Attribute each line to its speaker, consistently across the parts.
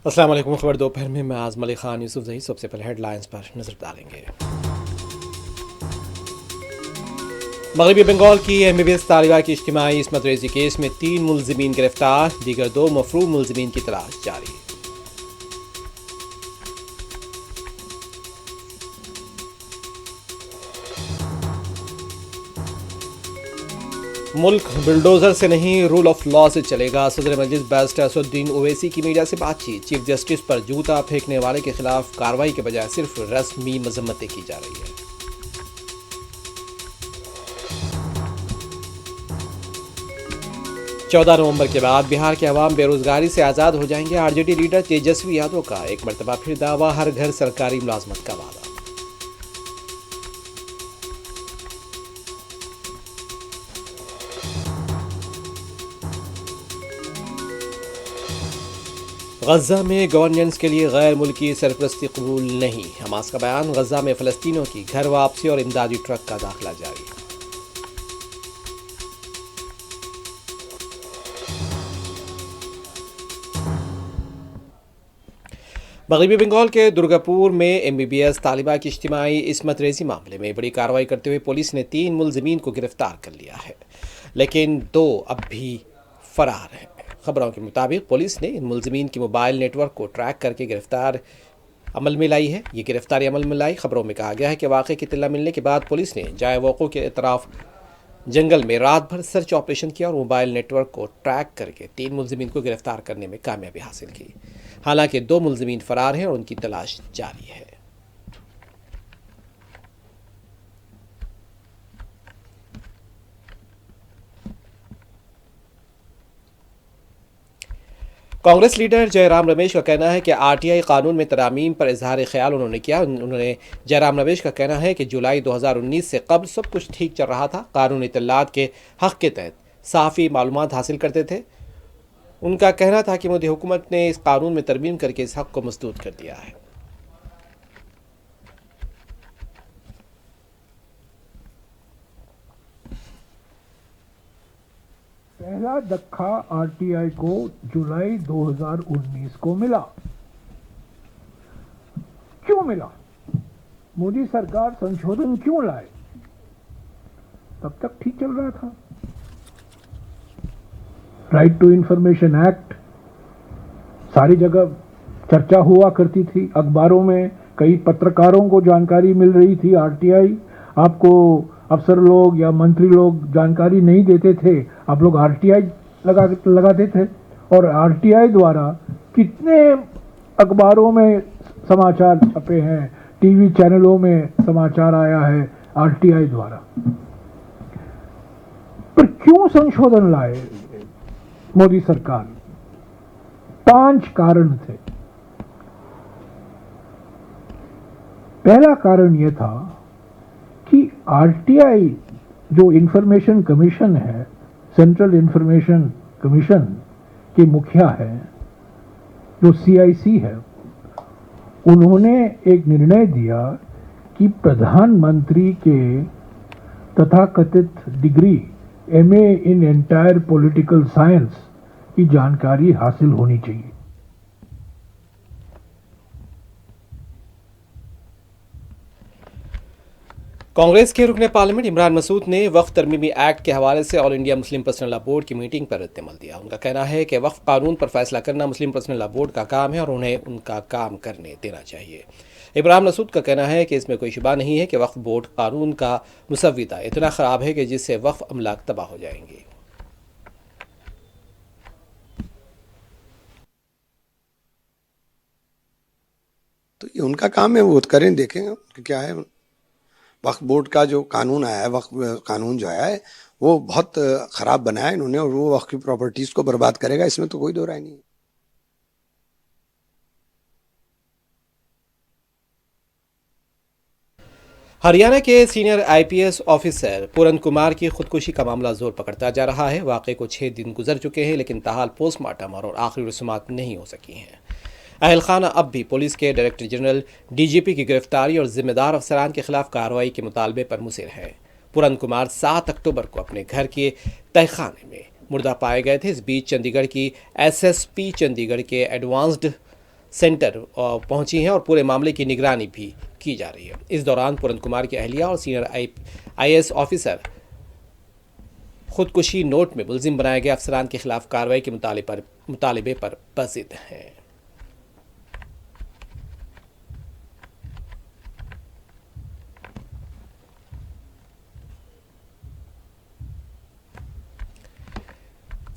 Speaker 1: अस्सलाम वालेकुम। खबर दोपहर में मैं आज़म अली खान यूसुफ जही। सबसे पहले हेडलाइंस पर नजर डालेंगे। मगरबी बंगाल की MBBS तालिबा की इज्तिमाई इस्मत रेजी केस में 3 मुलजिमीन गिरफ्तार, दीगर 2 मफरूम मुलजिमीन की तलाश जारी। मुल्क बिल्डोजर से नहीं रूल ऑफ लॉ से चलेगा। सदर मजलिस बैरिस्टर असदुद्दीन ओवैसी की मीडिया से बातचीत। चीफ जस्टिस पर जूता फेंकने वाले के खिलाफ कार्रवाई के बजाय सिर्फ रस्मी मजम्मतें की जा रही है। 14 नवंबर के बाद बिहार के अवाम बेरोजगारी से आज़ाद हो जाएंगे। आरजेडी लीडर तेजस्वी यादव का एक मरतबा फिर दावा, हर घर सरकारी मुलाजमत का वादा। गजा में गवर्नेंस के लिए गैर मुल्की सरपरस्ती कबूल नहीं। हमास का बयान, गजा में फ़लस्तीनियों की घर वापसी और इमदादी ट्रक का दाखिला जारी। मगरबी बंगाल के दुर्गापुर में MBBS तालिबा की इज्तिमाई इस्मत रेजी मामले में बड़ी कार्रवाई करते हुए पुलिस ने 3 मुलजिमीन को गिरफ्तार कर लिया है, लेकिन 2 अब भी फरार हैं। खबरों के मुताबिक पुलिस ने इन मुलजिमीन की मोबाइल नेटवर्क को ट्रैक करके गिरफ्तारी अमल में लाई। खबरों में कहा गया है कि वाक़े की इत्तला मिलने के बाद पुलिस ने जाए वक़ूअ के इतराफ़ जंगल में रात भर सर्च ऑपरेशन किया और मोबाइल नेटवर्क को ट्रैक करके 3 मुलजिमीन को गिरफ्तार करने में कामयाबी हासिल की। हालांकि 2 मुलजिमीन फरार हैं और उनकी तलाश जारी है। कांग्रेस लीडर जयराम रमेश का कहना है कि RTI कानून में तरामीम पर इजहार ख्याल उन्होंने किया। जयराम रमेश का कहना है कि जुलाई 2019 से कबल सब कुछ ठीक चल रहा था। कानून इत्तलात के हक़ के तहत साफ़ी मालूमात हासिल करते थे। उनका कहना था कि मोदी हुकूमत ने इस कानून में तरमीम करके इस हक़ को मसदूद कर दिया है।
Speaker 2: पहला धक्का RTI को जुलाई 2019 को मिला। क्यों मिला? मोदी सरकार संशोधन क्यों लाए? तब तक ठीक चल रहा था। राइट टू इंफॉर्मेशन एक्ट सारी जगह चर्चा हुआ करती थी, अखबारों में कई पत्रकारों को जानकारी मिल रही थी। RTI आपको अफसर लोग या मंत्री लोग जानकारी नहीं देते थे, आप लोग RTI लगाते थे और RTI द्वारा कितने अखबारों में समाचार छपे हैं, टीवी चैनलों में समाचार आया है RTI द्वारा। पर क्यों संशोधन लाए मोदी सरकार? 5 कारण थे। पहला कारण यह था कि RTI जो इंफॉर्मेशन कमीशन है, सेंट्रल इंफॉर्मेशन कमीशन के मुखिया है, जो CIC है, उन्होंने एक निर्णय दिया कि प्रधानमंत्री के तथाकथित degree MA in entire political science की जानकारी हासिल होनी चाहिए।
Speaker 1: कांग्रेस के रुकने पार्लियामेंट इमरान मसूद ने वक्फ तरमीमी एक्ट के हवाले से all India Muslim personal law board की मीटिंग पर रद्द-ए-अमल दिया। उनका कहना है कि वक्फ कानून पर फैसला करना मुस्लिम पर्सनल लॉ बोर्ड का काम है और उन्हें उनका काम करने देना चाहिए। इमरान मसूद का कहना है कि इसमें कोई शुबा नहीं है कि वक्फ बोर्ड कानून का मुसव्विदा इतना ख़राब है कि जिससे वक्फ अमलाक तबाह हो जाएंगे।
Speaker 3: तो ये उनका काम है, वो करें, देखेंगे कि क्या है। वक्फ बोर्ड का जो कानून आया है, वक्फ कानून जो आया है वो बहुत ख़राब बनाया है इन्होंने और वो वक्फ की प्रॉपर्टीज़ को बर्बाद करेगा, इसमें तो कोई दो राय नहीं।
Speaker 1: हरियाणा के सीनियर IPS ऑफिसर पूरन कुमार की खुदकुशी का मामला जोर पकड़ता जा रहा है। वाक़े को 6 दिन गुजर चुके हैं, लेकिन ताहाल पोस्टमार्टम और आखिरी रसूमात नहीं हो सकी हैं। अहल खाना अब भी पुलिस के डायरेक्टर जनरल DGP की गिरफ्तारी और जिम्मेदार अफसरान के खिलाफ कार्रवाई के मुतालबे पर मुसिर है। पूरन कुमार 7 अक्टूबर को अपने घर के तहखाने में मुर्दा पाए गए थे। इस बीच चंडीगढ़ की SSP चंडीगढ़ के एडवांस्ड सेंटर पहुंची हैं और पूरे मामले की निगरानी भी की जा रही है। इस दौरान पुरंत कुमार की अहलिया और सीनियर IAS ऑफिसर खुदकुशी नोट में मुलजिम बनाए गए अफसरान के खिलाफ कार्रवाई के मुतालिबे पर बजिद हैं।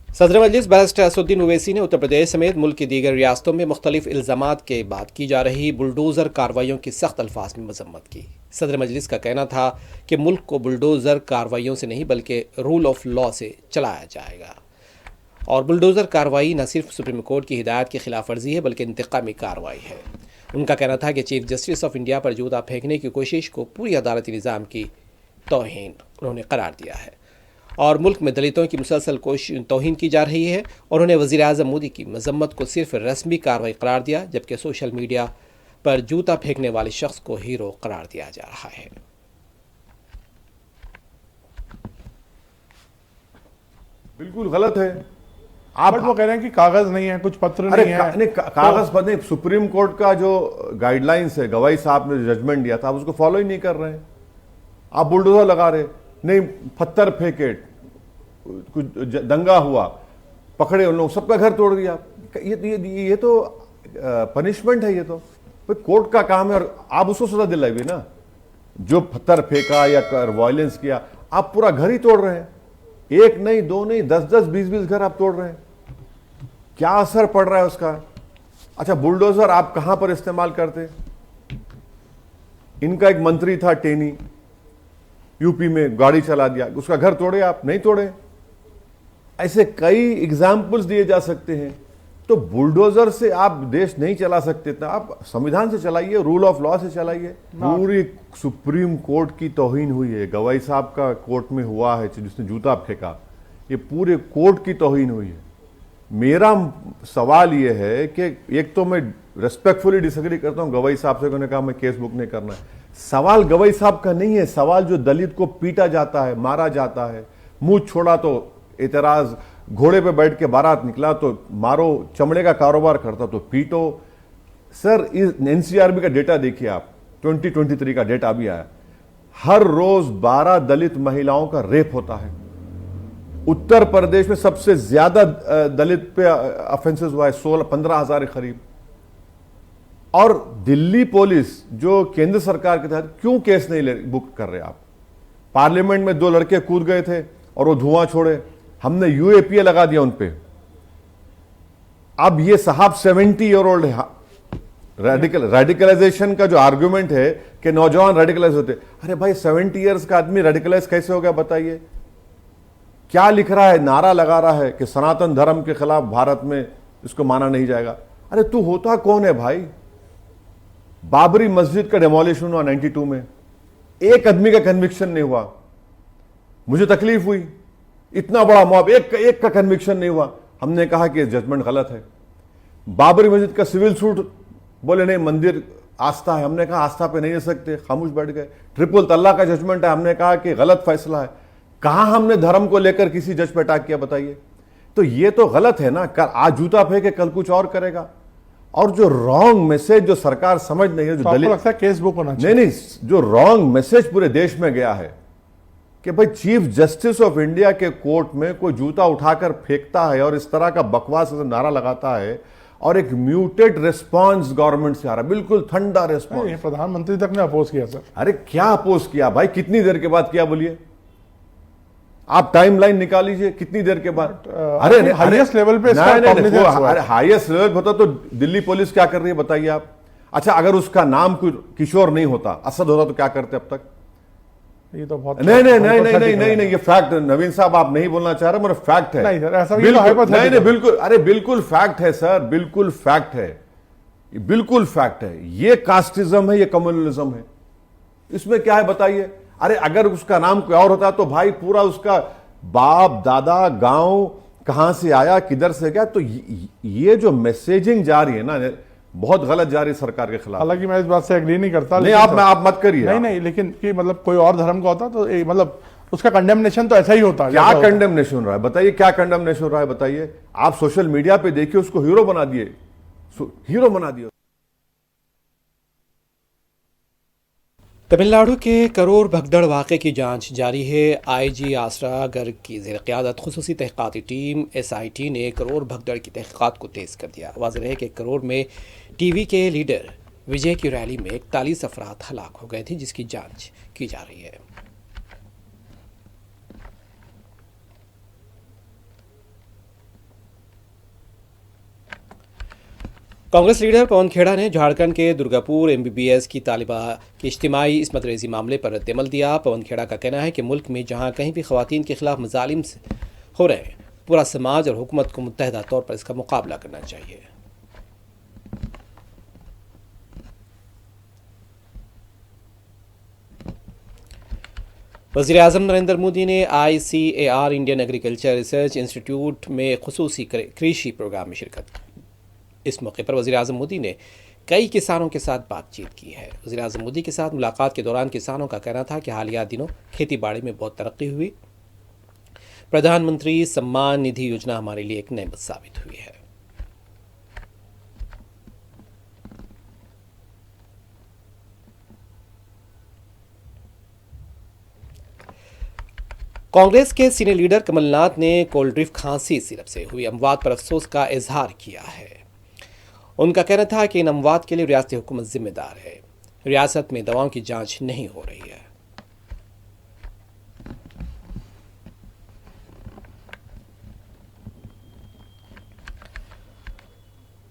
Speaker 1: सदर मजलिस बैरिस्टर असदुद्दीन ओवैसी ने उत्तर प्रदेश समेत मुल्क की दीगर रियासतों में मुख्तलिफ इल्ज़ामात के बाद की जा रही बुलडोज़र कार्रवाइयों की सख्त अल्फाज में मजम्मत की। सदर मजलिस का कहना था कि मुल्क को बुलडोज़र कार्रवाइयों से नहीं बल्कि रूल ऑफ लॉ से चलाया जाएगा और बुलडोज़र कार्रवाई न सिर्फ सुप्रीम कोर्ट की हिदायत की खिलाफ वर्जी है बल्कि इंतकामी कार्रवाई है। उनका कहना था कि चीफ जस्टिस ऑफ इंडिया पर जूता फेंकने की कोशिश को पूरी अदालती निज़ाम की तौहीन उन्होंने करार दिया है और मुल्क में दलितों की मुसलसल तौहीन की जा रही है और उन्हें वज़ीर आज़म मोदी की मजम्मत को सिर्फ रस्मी कार्रवाई करार दिया, जबकि सोशल मीडिया पर जूता फेंकने वाले शख्स को हीरो करार दिया जा रहा है।
Speaker 4: बिल्कुल गलत है।
Speaker 5: आप वो कह रहे हैं कि कागज नहीं है, कुछ पत्र
Speaker 4: अरे
Speaker 5: नहीं है।
Speaker 4: कागज पर नहीं, सुप्रीम कोर्ट का जो गाइडलाइंस है, गवाही साहब ने जजमेंट दिया था, आप उसको फॉलो ही नहीं कर रहे हैं। आप बुलडोजर लगा रहे, नहीं पत्थर फेंके, कुछ दंगा हुआ, पकड़े उन लोग, सबका घर तोड़ दिया। ये तो पनिशमेंट है। ये तो कोर्ट का काम है और आप उसको सजा दिलाइए ना। जो पत्थर फेंका या वायलेंस किया, आप पूरा घर ही तोड़ रहे हैं। एक नहीं, दो नहीं, 10-10, 20-20 घर आप तोड़ रहे हैं। क्या असर पड़ रहा है उसका? अच्छा, बुलडोजर आप कहां पर इस्तेमाल करते? इनका एक मंत्री था टेनी, यूपी में गाड़ी चला दिया, उसका घर तोड़े आप? नहीं तोड़े। ऐसे कई एग्जाम्पल्स दिए जा सकते हैं। तो बुलडोजर से आप देश नहीं चला सकते, इतना आप संविधान से चलाइए, रूल ऑफ लॉ से चलाइए। पूरी सुप्रीम कोर्ट की तौहीन हुई है। गवाही साहब का कोर्ट में हुआ है जिसने जूता फेंका, ये पूरे कोर्ट की तौहीन हुई है। मेरा सवाल ये है कि एक तो मैं रेस्पेक्टफुली डिसएग्री करता हूं गवाही साहब से, उन्होंने कहा मैं केस बुक नहीं करना है। सवाल गवाही साहब का नहीं है, सवाल जो दलित को पीटा जाता है, मारा जाता है, मुंह छोड़ा तो एतराज, घोड़े पे बैठ के बारात निकला तो मारो, चमड़े का कारोबार करता तो पीटो। सर, इस एनसीआरबी का डेटा देखिए आप, 2023 का डेटा भी आया, हर रोज 12 दलित महिलाओं का रेप होता है। उत्तर प्रदेश में सबसे ज्यादा दलित पे ऑफेंसेस हुआ है, 15,000 करीब। और दिल्ली पुलिस जो केंद्र सरकार के तहत क्यों केस नहीं बुक कर रहे आप? पार्लियामेंट में 2 लड़के कूद गए थे और वो धुआं छोड़े, हमने यूएपीए लगा दिया उन पे। अब ये साहब 70 ईयर ओल्ड है। रेडिकलाइजेशन का जो आर्गुमेंट है कि नौजवान रेडिकलाइज होते, अरे भाई 70 ईयर्स का आदमी रेडिकलाइज कैसे हो गया बताइए? क्या लिख रहा है? नारा लगा रहा है कि सनातन धर्म के खिलाफ भारत में इसको माना नहीं जाएगा। अरे तू होता कौन है भाई? बाबरी मस्जिद का डेमोलिशन हुआ 92 में, एक आदमी का कन्विक्शन नहीं हुआ। मुझे तकलीफ हुई, इतना बड़ा मॉब, एक का कन्विक्शन नहीं हुआ। हमने कहा कि जजमेंट गलत है। बाबरी मस्जिद का सिविल सूट, बोले नहीं मंदिर आस्था है, हमने कहा आस्था पे नहीं रह सकते, खामोश बैठ गए। ट्रिपल तलाक का जजमेंट है, हमने कहा कि गलत फैसला है। कहां हमने धर्म को लेकर किसी जज पे अटैक किया बताइए? तो ये तो गलत है ना। कल आज जूता फेंके, कल कुछ और करेगा। और जो रॉन्ग मैसेज जो सरकार समझ नहीं है, जो दलित
Speaker 5: लगता है केस बुक होना चाहिए।
Speaker 4: नहीं, जो रॉन्ग मैसेज पूरे देश में गया है कि भाई चीफ जस्टिस ऑफ इंडिया के कोर्ट में कोई जूता उठाकर फेंकता है और इस तरह का बकवास नारा लगाता है और एक म्यूटेड रिस्पांस गवर्नमेंट से आ रहा है, बिल्कुल ठंडा रिस्पांस।
Speaker 5: प्रधानमंत्री तक ने अपोज किया सर।
Speaker 4: अरे क्या अपोज किया भाई? कितनी देर के बाद किया बोलिए? आप टाइमलाइन निकाल लीजिए, कितनी देर के बाद?
Speaker 5: अरे हाईएस्ट लेवल पे
Speaker 4: हाईएस्ट लेवल होता तो दिल्ली पुलिस क्या कर रही है बताइए आप? अच्छा, अगर उसका नाम कोई किशोर नहीं होता, असद होता तो क्या करते अब तक?
Speaker 5: ये तो बहुत
Speaker 4: नहीं नहीं नहीं नहीं नहीं नहीं नहीं, ये फैक्ट। नवीन साहब आप नहीं बोलना चाह रहे, मगर फैक्ट है।
Speaker 5: नहीं सर, ऐसा
Speaker 4: नहीं नहीं, बिल्कुल, अरे बिल्कुल फैक्ट है सर, बिल्कुल फैक्ट है, बिल्कुल फैक्ट है। ये कास्टिज्म है, ये कम्युनलिज्म है। इसमें क्या है बताइए? अरे अगर उसका नाम कोई और होता तो भाई पूरा उसका बाप दादा गांव कहां से आया, किधर से गया। तो ये जो मैसेजिंग जा रही है ना, बहुत गलत जा रही है सरकार के खिलाफ।
Speaker 5: हालांकि मैं इस बात से एग्री नहीं करता।
Speaker 4: नहीं, आप मत करिए।
Speaker 5: नहीं नहीं, लेकिन कि मतलब कोई और धर्म का होता तो मतलब उसका कंडेमनेशन तो ऐसा ही होता।
Speaker 4: क्या कंडेमनेशन रहा है बताइए? क्या कंडेमनेशन रहा है बताइए? आप सोशल मीडिया पे देखिए, उसको हीरो बना दिए। हीरो बना दिया।
Speaker 1: तमिलनाडु के करोड़ भगदड़ वाक़े की जांच जारी है। आईजी आसरा गर्ग की ज़ेर क़यादत खुसूसी तहक़ीक़ाती टीम SIT ने करोड़ भगदड़ की तहक़ीक़ात को तेज़ कर दिया। वाज़ेह है कि करोड़ में टीवी के लीडर विजय की रैली में 41 अफराद हलाक हो गए थे, जिसकी जांच की जा रही है। कांग्रेस लीडर पवन खेड़ा ने झारखंड के दुर्गापुर MBBS की तालिबा की इज्तिमाई इस्मत रेज़ी मामले पर रद्द-ए-अमल दिया। पवन खेड़ा का कहना है कि मुल्क में जहां कहीं भी ख़वातीन के खिलाफ मज़ालिम हो रहे हैं, पूरा समाज और हुकूमत को मुत्तहदा तौर पर इसका मुकाबला करना चाहिए। वज़ीर-ए-आज़म नरेंद्र मोदी ने ICAR Indian agriculture research institute में खुसूसी कृषि प्रोग्राम में शिरकत की। इस मौके पर वज़ीर-ए-आज़म मोदी ने कई किसानों के साथ बातचीत की है। वज़ीर-ए-आज़म मोदी के साथ मुलाकात के दौरान किसानों का कहना था कि हालिया दिनों खेती बाड़ी में बहुत तरक्की हुई। प्रधानमंत्री सम्मान निधि योजना हमारे लिए एक नेमत साबित हुई है। कांग्रेस के सीनियर लीडर कमलनाथ ने कोल्ड्रिफ खांसी सिरप से हुई अमवात पर अफसोस का इजहार किया है। उनका कहना था कि इन अमवात के लिए रियासती हुकूमत जिम्मेदार है। रियासत में दवाओं की जांच नहीं हो रही है।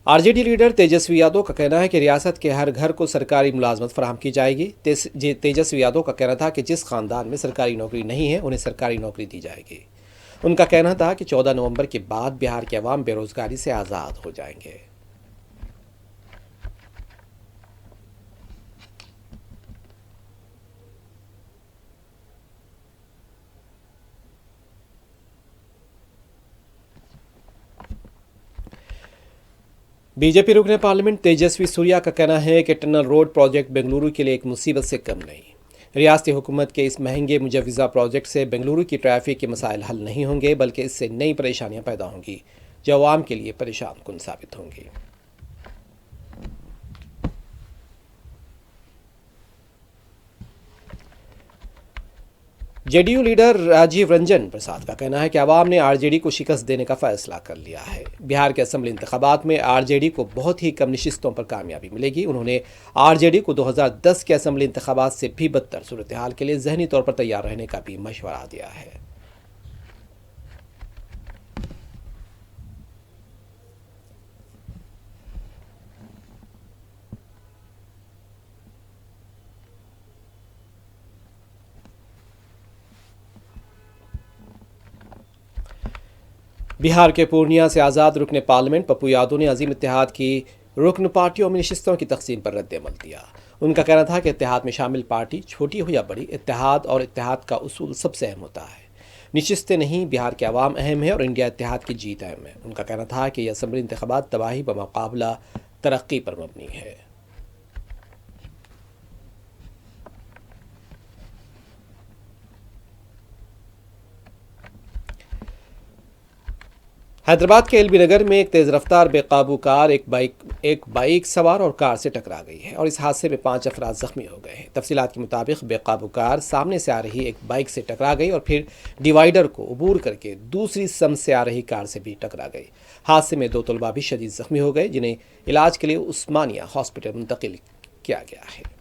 Speaker 1: RJD लीडर तेजस्वी यादव का कहना है कि रियासत के हर घर को सरकारी मुलाजमत फराहम की जाएगी। तेजस्वी यादव का कहना था कि जिस खानदान में सरकारी नौकरी नहीं है, उन्हें सरकारी नौकरी दी जाएगी। उनका कहना था कि 14 नवंबर के बाद बिहार के अवाम बेरोजगारी से आज़ाद हो जाएंगे। बीजेपी रुकने पार्लियामेंट तेजस्वी सूर्या का कहना है कि टनल रोड प्रोजेक्ट बेंगलुरु के लिए एक मुसीबत से कम नहीं। रियासती हुकूमत के इस महंगे मुजव्वज़ा प्रोजेक्ट से बेंगलुरु की ट्रैफिक के मसाइल हल नहीं होंगे, बल्कि इससे नई परेशानियां पैदा होंगी जो अवाम के लिए परेशान कुन साबित होंगी। JDU लीडर राजीव रंजन प्रसाद का कहना है कि अवाम ने RJD को शिकस्त देने का फैसला कर लिया है। बिहार के असेंबली इंतखाबात में RJD को बहुत ही कम नशिस्तों पर कामयाबी मिलेगी। उन्होंने RJD को 2010 के असेंबली इंतखाबात से भी बदतर सूरत हाल के लिए जहनी तौर पर तैयार रहने का भी मशवरा दिया है। बिहार के पूर्णिया से आज़ाद रुकने पार्लियामेंट पप्पू यादव ने अजीम इत्तेहाद की रुकन पार्टियों में नशिस्तों की तकसीम पर रद्द-ए-अमल दिया। उनका कहना था कि इत्तेहाद में शामिल पार्टी छोटी हो या बड़ी, इत्तेहाद और इत्तेहाद का उसूल सबसे अहम होता है। नशिस्तें नहीं, बिहार के अवाम अहम है और इंडिया इत्तेहाद की जीत अहम है। उनका कहना था कि यह असेंबली इंतखाबात तबाही बमुकाबला तरक्की पर मबनी है। हैदराबाद के LB नगर में एक तेज़ रफ्तार बेकाबू कार एक बाइक सवार और कार से टकरा गई है और इस हादसे में 5 अफराद जख्मी हो गए हैं। तफसीलात के मुताबिक बेकाबू कार सामने से आ रही एक बाइक से टकरा गई और फिर डिवाइडर को अबूर करके दूसरी समत से आ रही कार से भी टकरा गई। हादसे में 2 तलबा भी शदीद जख्मी हो गए, जिन्हें इलाज के लिए उस्मानिया हॉस्पिटल मुंतकिल किया गया है।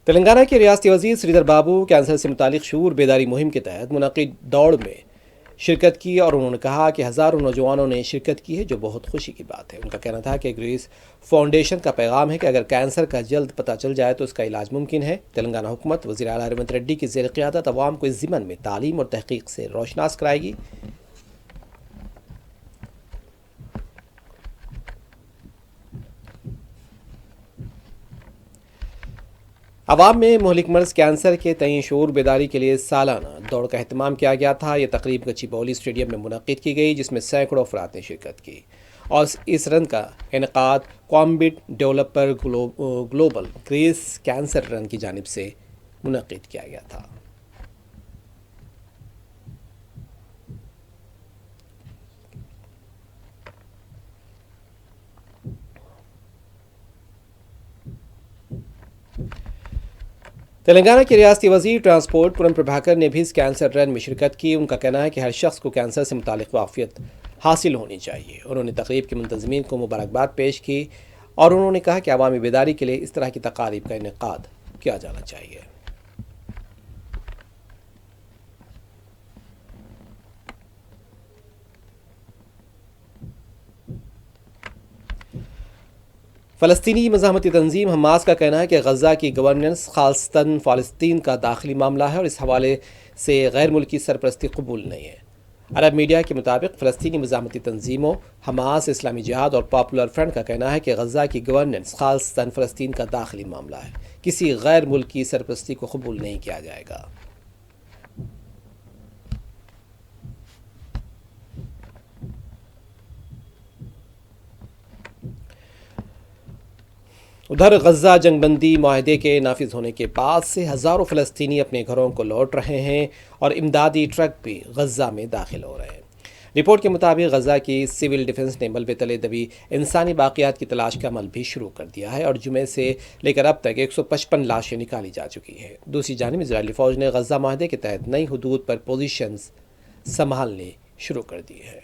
Speaker 1: तेलंगाना के रियासती वज़ीर श्रीधर बाबू कैंसर से मुतालिक शऊर बेदारी मुहिम के तहत मुनक़िद दौड़ में शिरकत की और उन्होंने कहा कि हज़ारों नौजवानों ने शिरकत की है, जो बहुत खुशी की बात है। उनका कहना था कि ग्रेस फाउंडेशन का पैगाम है कि अगर कैंसर का जल्द पता चल जाए तो इसका इलाज मुमकिन है। तेलंगाना हुकूमत वज़ीर आला रेवंत रेड्डी की ज़ेर क़यादत अवाम को इस ज़िमन में तालीम और तहक़ीक़ से रोशनास कराएगी। अवाम में मुहलिक मर्ज कैंसर के तय शऊर बेदारी के लिए सालाना दौड़ का अहतमाम किया गया था। यह तकरीब गच्चीबौली स्टेडियम में मुनक़िद की गई, जिसमें सैकड़ों अफराद ने शिरकत की। और इस रन का इनकाद कॉम्बिट developer global grace cancer run की जानिब से मुनक़िद किया गया था। तेलंगाना के रियासती वज़ीर ट्रांसपोर्ट पूरन प्रभाकर ने भी इस कैंसर रन में शिरकत की। उनका कहना है कि हर शख्स को कैंसर से मुतालिक वाक़ियत हासिल होनी चाहिए। उन्होंने तकरीब के मुंतज़मीन को मुबारकबाद पेश की और उन्होंने कहा कि अवामी बेदारी के लिए इस तरह की तकारीब का इनेकाद किया जाना चाहिए। फ़लस्तीनी मज़ाहमती तंजीम हमास का कहना है कि गज़ा की गवर्नेंस ख़ासतन फ़लस्तीन का दाखिली मामला है और इस हवाले से गैर मुल्की सरपरस्ती कबूल नहीं है। अरब मीडिया के मुताबिक फ़लस्तीनी मज़ाहमती तंजीमों हमास, इस्लामी जिहाद और पॉपुलर फ्रंट का कहना है कि गज़ा की गवर्नेंस ख़ासतन फ़लस्तीन का दाखिली मामला है, किसी गैर मुल्की सरपरस्ती को कबूल नहीं किया जाएगा। उधर गज़ा जंगबंदी माहदे के नाफिज होने के बाद से हज़ारों फ़लस्तीनी अपने घरों को लौट रहे हैं और इमदादी ट्रक भी गज़ा में दाखिल हो रहे हैं। रिपोर्ट के मुताबिक गज़ा की सिविल डिफेंस ने मलबे तले दबी इंसानी बाक़ियात की तलाश का अमल भी शुरू कर दिया है और जुमे से लेकर अब तक 155 लाशें निकाली जा चुकी हैं। दूसरी जानिब इजरायली फ़ौज ने गज़ा माहदे के तहत नई हदूद पर पोजीशंस संभालने शुरू कर दी है।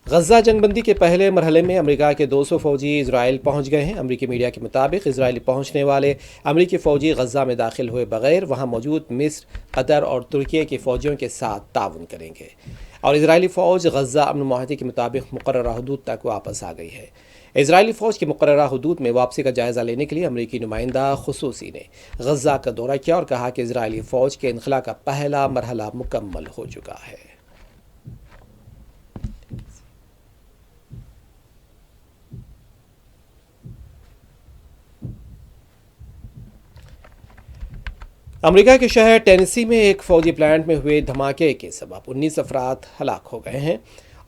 Speaker 1: गज़ा जंगबंदी के पहले मरहले में अमेरिका के 200 फ़ौजी इसराइल पहुंच गए हैं। अमेरिकी मीडिया के मुताबिक इसराइली पहुंचने वाले अमेरिकी फ़ौजी गज़ा में दाखिल हुए बगैर वहां मौजूद मिस्र, कतर और तुर्की के फ़ौजियों के साथ ताउन करेंगे और इसराइली फ़ौज गज़ा अमन माहदे के मुताबिक मुकर्ररा हदूद तक वापस आ गई है। इसराइली फ़ौज की मुकर्ररा हदूद में वापसी का जायज़ा लेने के लिए अमेरिकी नुमाइंदा खुसूसी ने गज़ा का दौरा किया और कहा कि इसराइली फ़ौज के इनखला का पहला मरहला मुकम्मल हो चुका है। अमेरिका के शहर टेनेसी में एक फ़ौजी प्लांट में हुए धमाके के सबब 19 अफराद हलाक हो गए हैं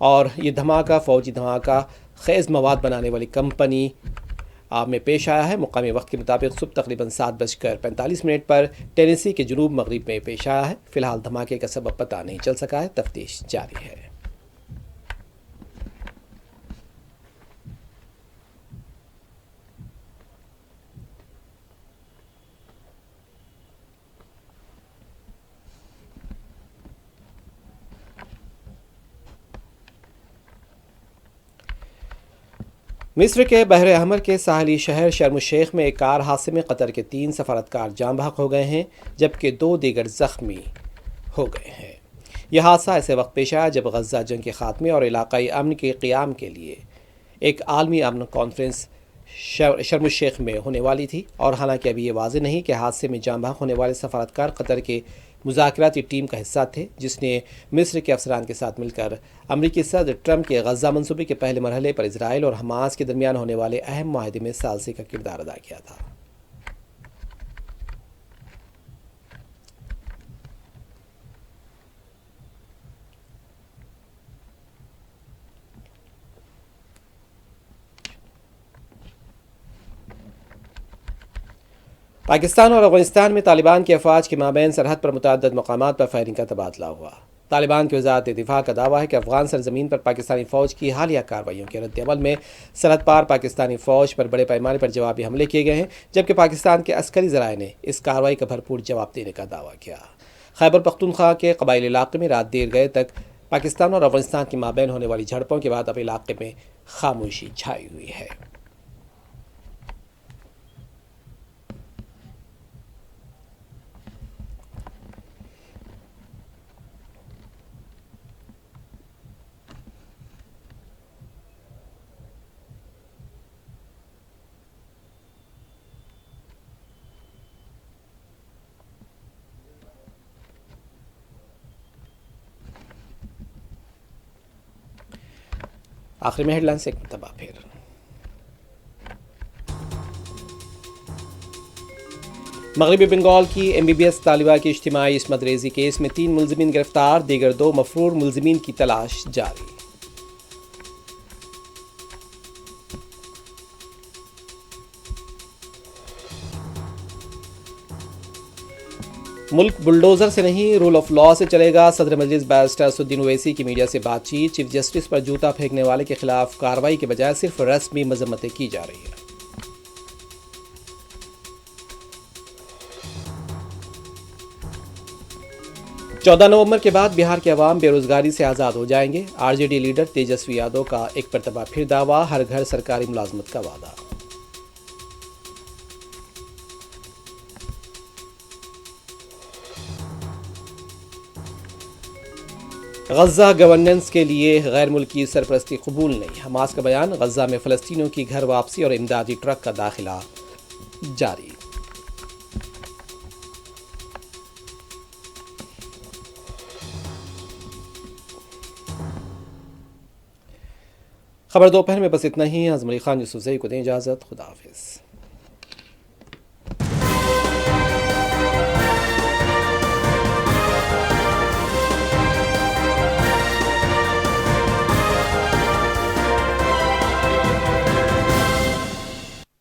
Speaker 1: और ये धमाका फ़ौजी धमाका खेज़ मवाद बनाने वाली कंपनी में पेश आया है। मुकामी वक्त के मुताबिक सुबह तकरीबन 7:45 पर टेनेसी के जनूब मगरिब में पेश आया है। फ़िलहाल धमाके का सबब पता नहीं चल सका है, तफ्तीश जारी है। मिस्र के बहर अहमर के साहली शहर शर्म शेख में एक कार हादसे में कतर के 3 सफारतकार जाँ बहक हो गए हैं जबकि 2 दीगर ज़ख्मी हो गए हैं। यह हादसा ऐसे वक्त पेश आया जब गज़ा जंग के ख़ात्मे और इलाक़ाई अमन के क़याम के लिए एक आलमी अमन कॉन्फ्रेंस शर्म शेख में होने वाली थी और हालांकि अभी ये वाज़ेह नहीं कि हादसे में जाँ बहक होने वाले सफारतकार कतर के मुज़ाकराती टीम का हिस्सा थे जिसने मिस्र के अफसरान के साथ मिलकर अमरीकी सदर ट्रंप के गज़ा मंसूबे के पहले मरहले पर इसराइल और हमास के दरमियान होने वाले अहम माहदे में सालसी का किरदार अदा किया था। पाकिस्तान और अफगानिस्तान में तालिबान की अफवाज के माबैन सरहद पर मुतअद्दिद मकामात पर फायरिंग का तबादला हुआ। तालिबान की वज़ारत दिफा का दावा है कि अफगान सरजमीन पर पाकिस्तानी फ़ौज की हालिया कार्रवाइयों के रद्दअमल में सरहद पार पाकिस्तानी फ़ौज पर बड़े पैमाने पर जवाबी हमले किए गए हैं जबकि पाकिस्तान के अस्करी ज़राए ने इस कार्रवाई का भरपूर जवाब देने का दावा किया। खैबर पख्तूनख्वा के कबायली इलाके में रात देर गए तक पाकिस्तान और अफगानिस्तान के माबैन होने वाली झड़पों के बाद अब इलाके में खामोशी छाई हुई है। आखिर में हेडलाइंस एक मरतबा फिर। मगरबी बंगाल की MBBS तालिबा की इज्तिमाई इस्मत रेजी केस में 3 मुलजिमीन गिरफ्तार, दीगर 2 मफरूर मुलजिमीन की तलाश जारी। मुल्क बुलडोजर से नहीं रूल ऑफ लॉ से चलेगा, सदर मजलिस बैरिस्टर असदुद्दीन ओवैसी की मीडिया से बातचीत। चीफ जस्टिस पर जूता फेंकने वाले के खिलाफ कार्रवाई के बजाय सिर्फ रस्मी मजम्मतें की जा रही है। चौदह नवंबर के बाद बिहार के अवाम बेरोजगारी से आज़ाद हो जाएंगे। RJD लीडर तेजस्वी यादव का एक मरतबा फिर दावा, हर घर सरकारी मुलाजमत का वादा। गज़ा गवर्नेंस के लिए गैर मुल्की सरपरस्ती कबूल नहीं, हमास का बयान। गज़ा में फ़लस्तीनियों की घर वापसी और इमदादी ट्रक का दाखिला जारी। खबर दोपहर में बस इतना ही। आज़म अली खान यूसुफ़ज़ई को दें इजाज़त। खुदा हाफ़िज़।